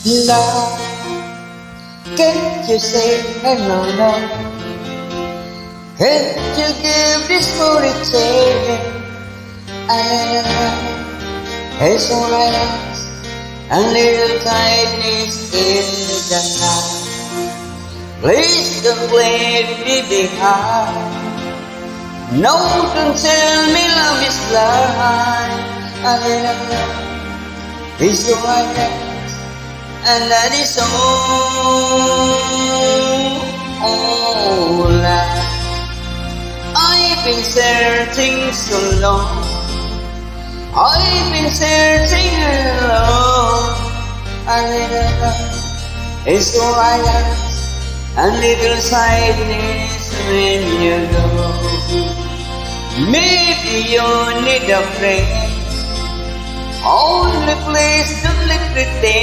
Love, can't you say hello, love? Can't you give this story a chance? It's alright, a little kindness in the night. Please don't leave me behind. No, don't tell me love is blind. It's alright, and that is all I've been searching so long. I've been searching alone. A little love is alright, a little sadness when you go. Maybe you need a friend. Only please don't let pretend.